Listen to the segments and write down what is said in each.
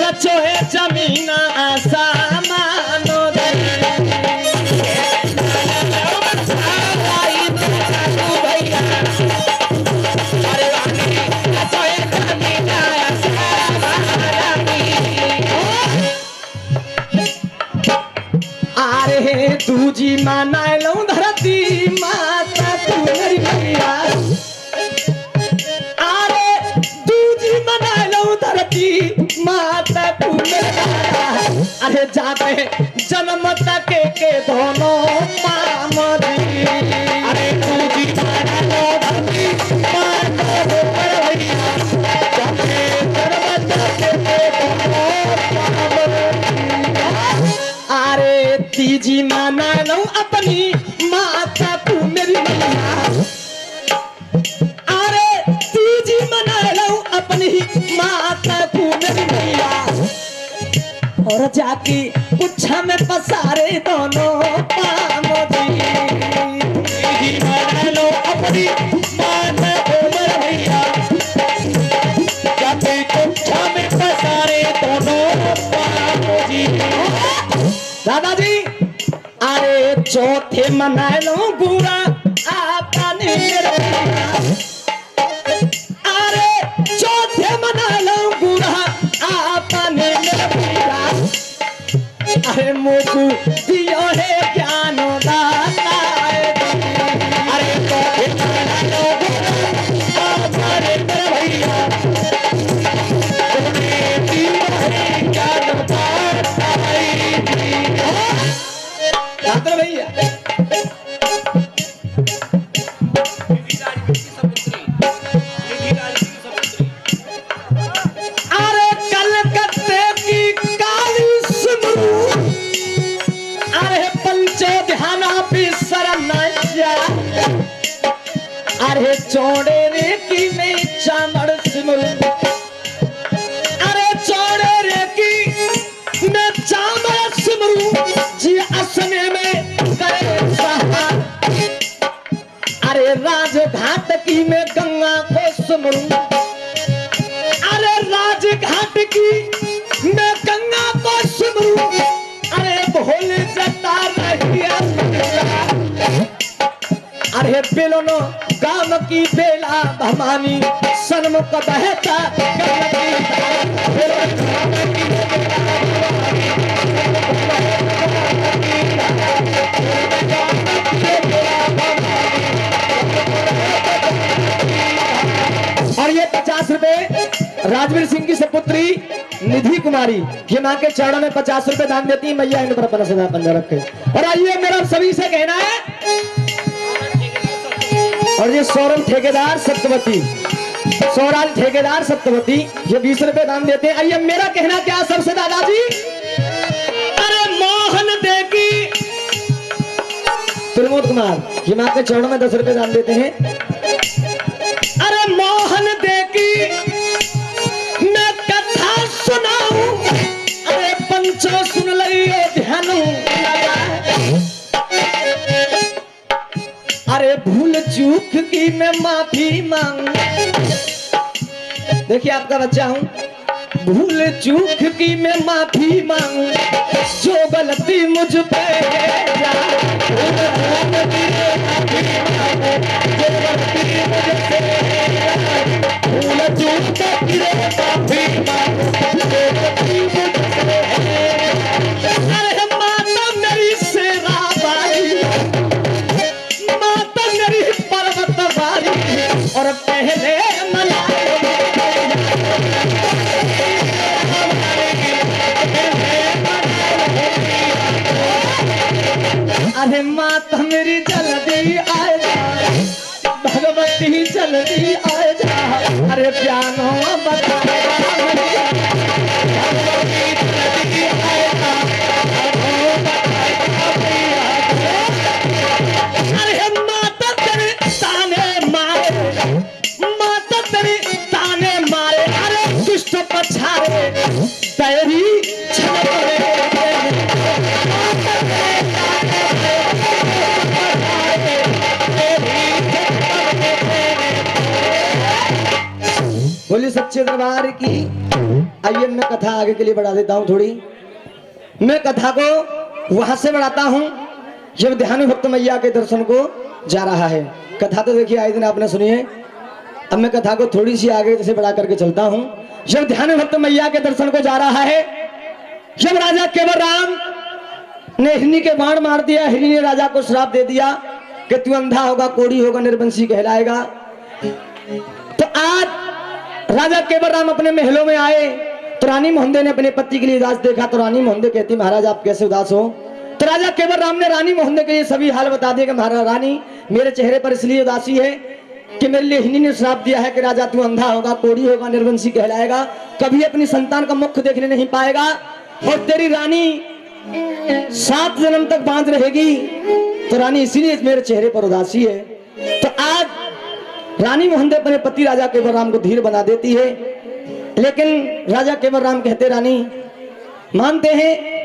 सचो है जमीन आसमानो अरे दूजी माना लो धरती माता तू मेरी मैया अरे दूजी माना लो धरती माता तू मेरी मैया अरे जाते जन्म तक के दोनों मामदी अरे दूजी माना लो धरती माता तू मेरी मैया जाते जन्म तक के दोनों अरे तीजी माना लो अपनी माता तू मेरी मैया अरे तीजी माना लो अपनी माता तू मेरी मैया और जाके कुछ में पसारे दोनों पामोदी तीजी माना लो अपनी माता तू मेरी मैया जाके कुछ में पसारे दोनों पामोदी दादाजी अरे चौथे मना लो बुरा आपने अरे चौथे मना लो बुरा आपने अरे मुझको दियो है ज्ञान दाता अरे चौथे मना लो बुरा आपने भैया दियो है ज्ञान दाता भैया अरे कलकत्ते की काली सिमरू अरे पंचो ध्याना भी शरण अरे चौड़े रे की में चामड़ सिमरू अरे चौड़े रे की में चामड़ सिमरू जी असने में करे सहार अरे राजघाट की में गंगा को सुमरू अरे राजघाट की में गंगा को सुमरू अरे भोले जता रही अरे बेलोनो गाम की बेला भवानी सन्मुख बहता और ये 50 रुपए राजवीर सिंह की सपुत्री निधि कुमारी ये मां के चरणों में 50 रुपए दान देती है मैया इन पर अपना सदा पंजा रखे। और आइए मेरा सभी से कहना है और ये सौरभ ठेकेदार सप्तवती सौराज ठेकेदार सप्तवती ये 20 रुपए दान देते हैं। आइए मेरा कहना क्या सबसे दादाजी अरे मोहन देगी प्रमोद कुमार ये मां के चरणों में 10 रुपए दान देते हैं। अरे मोहन देगी मैं कथा सुनाऊं अरे पंचो सुन लियो ध्यान अरे भूल चूक की मैं माफी मांगू देखिए आपका बच्चा हूं भूल चूक की मैं माफी मांगू जो गलती मुझ पे भूल चूक की माफी मांगू अरे माता मेरी सेवा बाई माता मेरी पर्वत बारी और पहले अरे माता मेरी जल्दी आए जा भगवती जल्दी आए जा अरे प्यानो बता अरे माता तेरे ताने मारे माता तेरी ताने मारे अरे दुष्ट पछारे तेरी बोलिए सच्चे दरबार की आइए मैं कथा आगे के लिए बढ़ा देता हूँ थोड़ी। मैं कथा को वहां से बढ़ाता हूँ जब ध्यान भक्त मैया के दर्शन को जा रहा है। कथा तो देखिए आए दिन आपने सुनी है। अब मैं कथा को थोड़ी सी आगे जैसे बढ़ा करके चलता हूँ। जब ध्यान भक्त मैया के दर्शन को जा रहा है, जब राजा केवल राम ने हिरनी के बाण मार दिया, हिरनी ने राजा को श्राप दे दिया कि तू अंधा होगा, कोढ़ी होगा, निर्वंशी कहलाएगा। तो आज राजा केवल राम अपने महलों में आए तो रानी मोहंदे ने अपने पति के लिए उदास देखा। तो रानी मोहंदे कहती महाराज आप कैसे उदास हो? तो राजा केवल राम ने रानी मोहंदे के लिए सभी हाल बता दिए कि महाराज रानी मेरे चेहरे पर इसलिए उदासी है कि मेरे लिए हिरनी ने श्राप दिया है कि राजा तू अंधा होगा, कोढ़ी होगा, निर्वंशी कहलाएगा, कभी अपनी संतान का मुख देखने नहीं पाएगा और तेरी रानी 7 जन्म तक बांझ रहेगी। तो रानी इसीलिए मेरे चेहरे पर उदासी है। तो आज रानी मोहंदे अपने पति राजा केवल राम को धीर बना देती है, लेकिन राजा केवल राम कहते रानी मानते हैं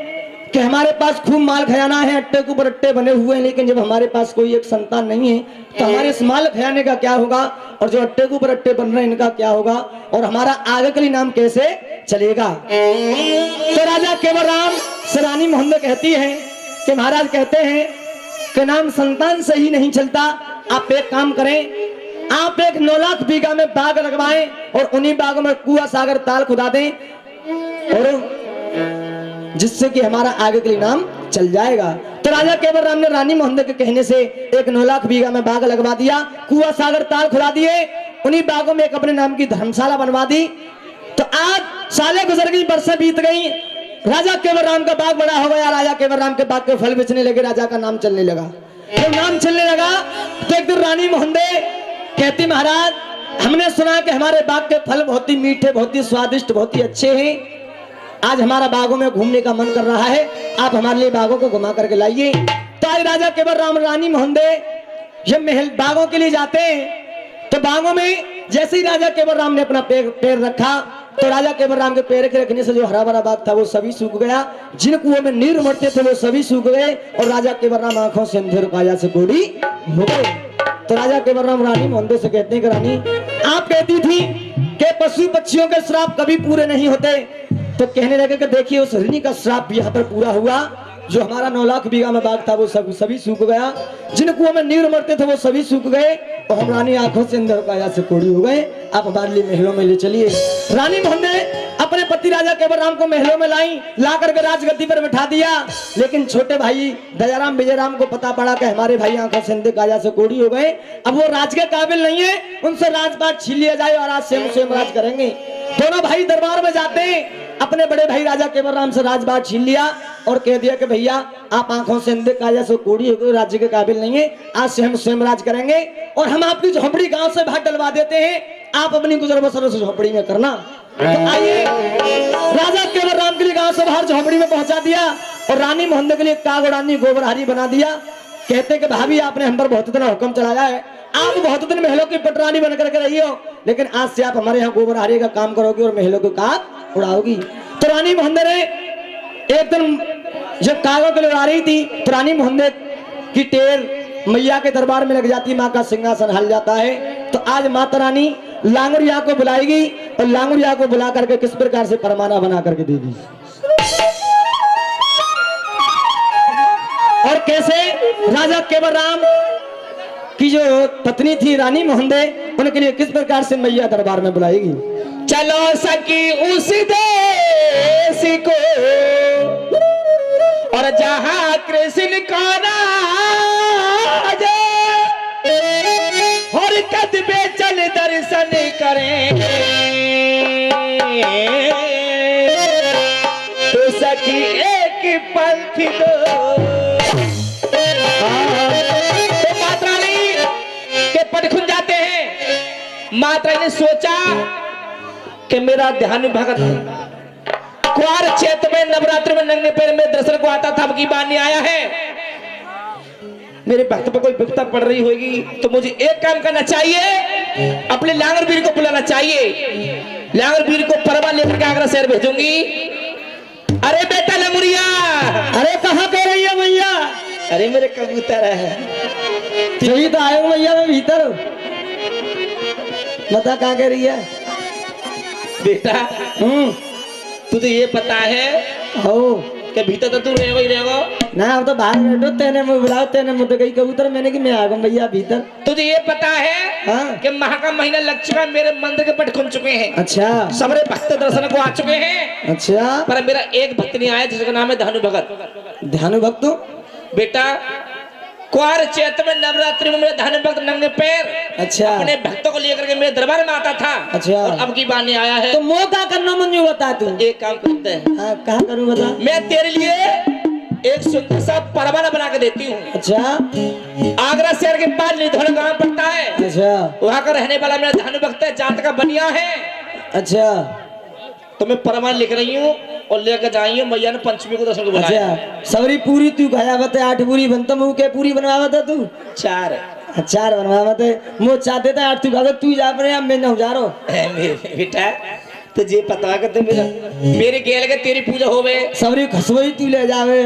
कि हमारे पास खूब माल खजाना है, अट्टे के ऊपर अट्टे बने हुए हैं, लेकिन जब हमारे पास कोई एक संतान नहीं है तो हमारे इस माल खजाने का क्या होगा और जो अट्टे के ऊपर अट्टे बन रहे हैं इनका क्या होगा और हमारा आगे के लिए नाम कैसे चलेगा। तो राजा केवल राम से रानी मोहंदे कहती है कि महाराज कहते हैं कि नाम संतान से ही नहीं चलता, आप एक काम करें, आप एक 9 लाख बीघा में बाग लगवाएं और उन्हीं बागों में कुआं सागर ताल खुदा दें और जिससे कि हमारा आगे के लिए नाम चल जाएगा। तो राजा केवल राम ने रानी मोहंदे के कहने से एक 9 लाख बीघा में बाग लगवा दिया, कुआं सागर ताल खुदा दिए, उन्हीं बागों में एक अपने नाम की धर्मशाला बनवा दी। तो आज सालें गुजर गई, बरसें बीत गई, राजा केवल राम का बाग बड़ा हो गया, राजा केवल राम के बाग के फल बेचने लगे, राजा का नाम चलने लगा। जब नाम चलने लगा तो एक दिन रानी मोहंदे कहती महाराज हमने सुना कि हमारे बाग के फल बहुत ही मीठे, बहुत ही स्वादिष्ट, बहुत ही अच्छे हैं, आज हमारा बागों में घूमने का मन कर रहा है, आप हमारे लिए बागों को घुमा करके लाइए। तो आज राजा केवल राम रानी मोहंदे जब महल बागों के लिए जाते हैं तो बागों में जैसे ही राजा केवल राम ने अपना पैर रखा तो राजा केवल राम के पैर के रखने से जो हरा भरा बाग था वो सभी सूख गया, जिन कुओं में नीर उमड़ते थे वो सभी सूख गए और राजा केवल राम आंखों से अंधेर काया से कोढ़ी हो गए। तो राजा केवल राम रानी मोहंदे से कहते हैं कि रानी आप कहती थी कि पशु पक्षियों के श्राप कभी पूरे नहीं होते, तो कहने लगे कि देखिए उस हिरनी का श्राप यहाँ पर पूरा हुआ, जो हमारा 9 लाख बीघा में बाग था वो सभी सूख गया, जिन कुओं में नीर उमड़ते थे वो सभी सूख गए और हम रानी आंखों से अंधेर काया से कोढ़ी हो गए, आप हमारे लिए महलों में ले चलिए। रानी मोहंदे अपने पति राजा केवल राम को महलों में लाई, ला करके राजगद्दी पर बैठा दिया, लेकिन छोटे भाई दयाराम विजयराम को पता पड़ा कि हमारे भाई आंखों से अंधेर काया से कोढ़ी हो गए, अब वो राज के काबिल नहीं है, उनसे राजपाट छीन लिया जाए और आज स्वयं राज करेंगे। दोनों भाई दरबार में जाते हैं, अपने बड़े भाई राजा केवल राम से राजपाट छीन लिया और कह दिया कि भैया आप आंखों से अंधे काया से कोढ़ी हो गए, राज्य के काबिल नहीं है, आज से हम स्वयं राज करेंगे और हम आपकी झोपड़ी गांव से बाहर डलवा देते हैं, आप अपनी गुजर बसर उस झोपड़ी में करना। तो आइए राजा केवल राम के लिए गांव से बाहर झोपड़ी में पहुंचा दिया और रानी मोहंदे के लिए कागड़ानी गोबरहारी बना दिया। कहते कि भाभी आपने हम पर बहुत इतना हुक्म चलाया है, आप बहुत दिन महलों की पटरानी बन करके रही हो, लेकिन आज से आप हमारे यहाँ गोबरहारी का काम करोगे और महलों के काम उड़ाओगी। तो रानी मोहंदे ने एक दिन जब कागों के लिए उड़ा रही थी तो रानी मोहंदे की टेर मैया के दरबार में लग जाती, माँ का सिंहासन हल जाता है। तो आज माता रानी लांगुरिया को बुलाएगी और लांगुरिया को बुला करके किस प्रकार से परमाना बना करके देगी और कैसे राजा केवल राम की जो पत्नी थी रानी मोहंदे उनके लिए किस प्रकार से मैया दरबार में बुलाएगी। चलो सकी उस देश को और जहां कृष्ण का राज और कदबे चल दर्शन करें तो सकी एक पंथ दो। तो माता रानी के पट खुल जाते हैं। माता रानी ने सोचा कि मेरा ध्यान भगत कुआर क्षेत्र में नवरात्रि में नंगे पैर में दर्शन को आता था, अब की बार नहीं आया है, मेरे भक्त पर कोई विपदा पड़ रही होगी, तो मुझे एक काम करना चाहिए, अपने लांगर वीर को बुलाना चाहिए, लांगर वीर को परवा लेकर के आगरा शहर भेजूंगी। अरे बेटा लंगुरिया, अरे कहाँ कह रही है मैया? अरे मेरे कबूतर है, यही तो आए मैया में भीतर, बता कहाँ कह रही है बेटा तुझे ये पता है हो कि भीतर तो तू रहेगा ही रहेगा। ना अब तो बाहर बैठो, तेने मुझे बुलाओ, तेने मुझे कही कबूतर, मैंने कि मैं आ गया भैया भीतर। तुझे ये पता है हाँ। कि माह का महीना लग चुका है, मेरे मंदिर के पट खुल चुके हैं, अच्छा सबरे भक्त दर्शन को आ चुके हैं, अच्छा। पर मेरा एक भक्त नहीं आया जिसका नाम है धानु भगत। ध्यान भक्त हो? बेटा क्वार चैत्र में नवरात्रि में मेरा धानु भक्त नंगे पैर अच्छा अपने भक्तों को लेकर के मेरे दरबार में आता था। अच्छा। और अब की बार नहीं आया है। तो मो का करना मंजू बता तू। एक काम करते हैं, हाँ कहा करूँ बता। मैं तेरे लिए एक सुंदर सा परवाना बना के देती हूँ। अच्छा आगरा शहर के पास निधन गांव पड़ता है, अच्छा वहाँ का रहने वाला मेरा धानु भक्त है, जात का बनिया है। अच्छा तो मैं परवान लिख रही हूँ और लेकर जाइए, मैया ने पंचमी को दर्शन को बुलाया। अच्छा। सबरी पूरी तू खाया बते, 8 पूरी बनता मुँह के पूरी बनवा बता तू। 4 4 बनवा बते, मुँह चाहते थे 8 तू खा, तू जा पड़े, अब मैं न जा रहा मेरे बेटा तुझे पता कर मेरा मेरे गेल के तेरी पूजा होवे, सबरी खसवई तू ले जावे।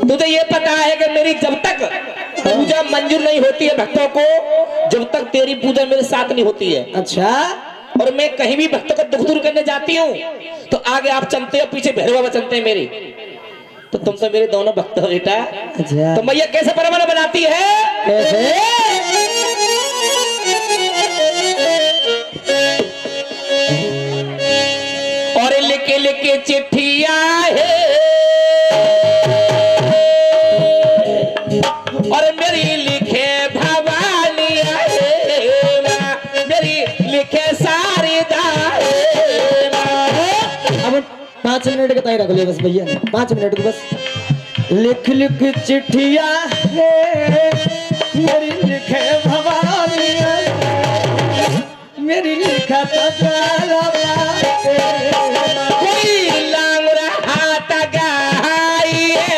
तुझे ये पता है कि मेरी जब तक पूजा मंजूर नहीं होती है भक्तों को, जब तक तेरी पूजा मेरे साथ नहीं होती है। अच्छा। और मैं कहीं भी भक्तों का दुख दूर करने जाती हूँ तो आगे आप चलते हो, पीछे भैरव बाबा चलते हैं मेरे। तो तुम तो मेरे दोनों भक्त हो बेटा। अच्छा तो मैया कैसे परवाना बनाती है? कैसे? और लिखे लिखे चिट्ठिया है और मेरी लिखे भवानी है, मेरी लिखे सारिदा है। अब 5 मिनट का टाइम रख ले बस भैया ने, 5 मिनट को बस। लिख लिख चिट्ठिया है मेरी लिखे भवानी है, मेरी लिखा तो कोई लांग रहा था गाई है,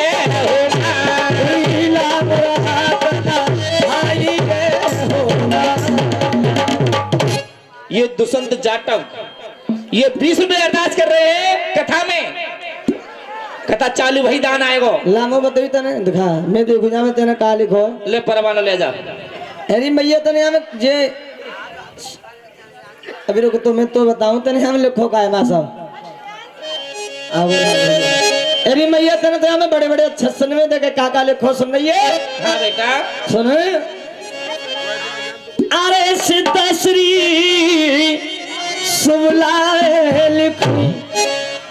ये दुष्यंत जाटव ये 20 रुपए अरदास कर रहे हैं कथा में। कथा चालू वही दान आएगो। लामो बताई तने दिखा, मैं देखू जा में तेने का लिखो। ले परवाना ले जा। अरे मैया तने हमें जे अभी रुको, तो मैं तो बताऊं तने हम लिखो का है मासा। अब अरे मैया तने तो हमें बड़े बड़े छसन में देखे काका लिखो, सुन रही है? हाँ बेटा सुन। अरे सीता श्री सुबलाए लिखी,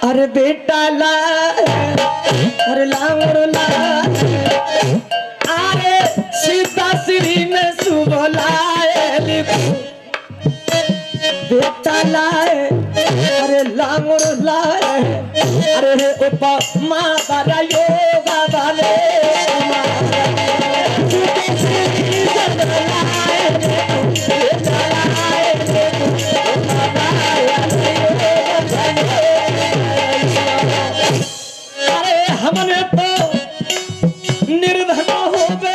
अरे बेटा ला, अरे लांगड़ ला, अरे सीता श्री ने सुबलाए लिखी, बेटा लाए, अरे लांगड़ लाए, अरे उपमा बड़ा योगा वाले हमने तो निर्धन होवे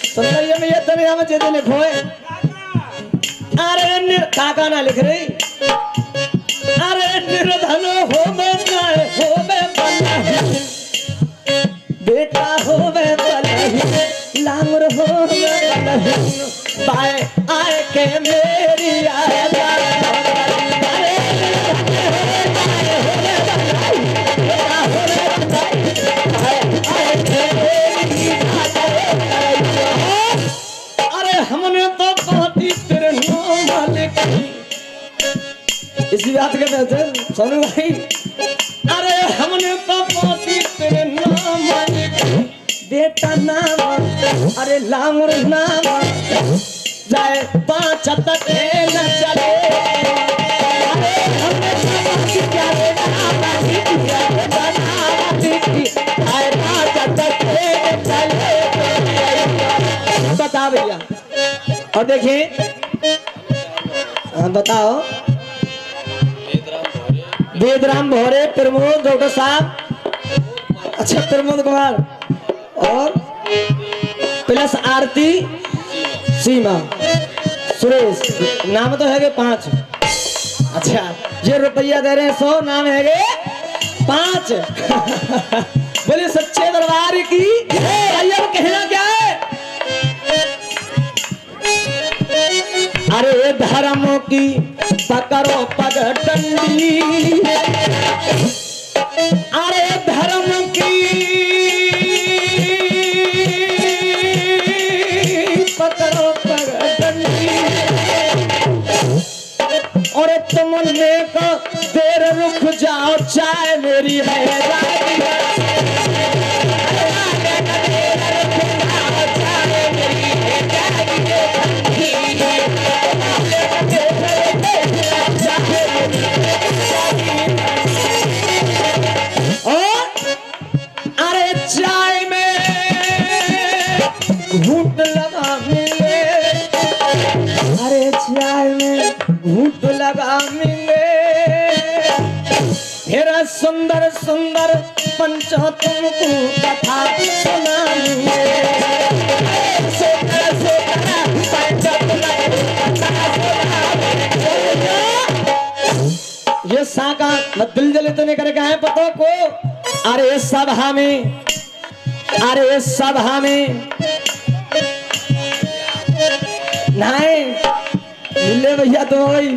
सुंदरिया में ये तने हम जे लिखो है। अरे काका ना लिख रही, अरे निर्धन होवे बेटा होवे लांगुर होवे बाय आए के मेरी आए हमने तो पाती तेरे नाम लिखी। इसी बात के वजह सोनू भाई, अरे हमने तो पाती तेरे नाम लिखी, बेटा नाम, अरे लांगुर नाम, जाए 5 तक न चले, अरे हमने तो पाती तेरे नाम लिखी, आए 5 तक न चले। बता भैया और देखिए, बताओ। वेदराम भौरे, प्रमोद डॉक्टर साहब, अच्छा प्रमोद कुमार, और प्लस आरती सीमा सुरेश, नाम तो है 5। अच्छा ये रुपया दे रहे हैं 100, नाम है 5। बोले सच्चे दरबार की कहना क्या है? अरे धर्म की पकड़ो पगडंडी, अरे धर्म की पकड़ो पगडंडी, और तुमने को देर रुक जाओ चाय मेरी है घूट लगा मिले, अरे चाय में घूट लगा मिले, फिर सुंदर सुंदर पंचो तुमको कथा सुनाएंगे। ये साका न दिल जले तो नहीं करेगा है पतो को। अरे सभा में, अरे सभा में नहीं मिले भैया तो वही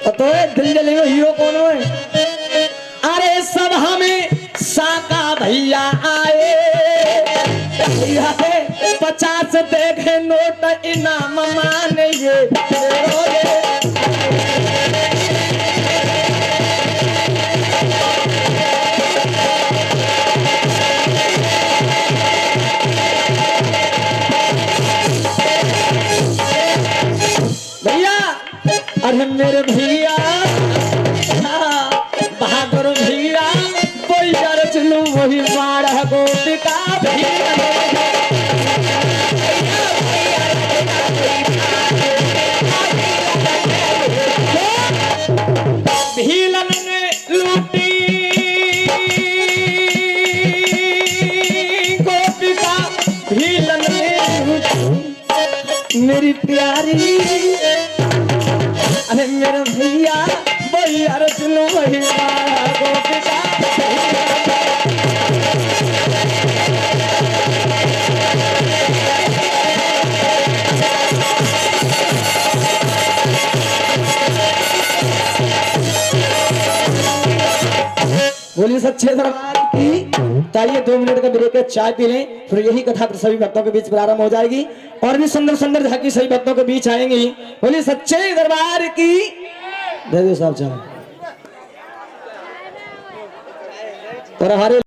तो दिल जले में हीरो कौन है। अरे सभा में साका भैया आए, 50 देखे नोट इनाम माने ये अरे मेरे भैया बहादुर भैया कोई यार चलू वही मार गोपिका भीलन ने लूटी गोपिका, भीलन ने लूटी मेरी प्यारी। अरे मेरे भैया वही अर्जुन वही गोपिका, बोलिए सच्चे दरबार की। ताइए 2 मिनट का ब्रेक है, चाय पी लें, फिर यही कथा सभी भक्तों के बीच प्रारंभ हो जाएगी और भी सुंदर सुंदर झांकी सभी भक्तों के बीच आएंगी। बोलिए सच्चे दरबार की। दे दो साहब चाय।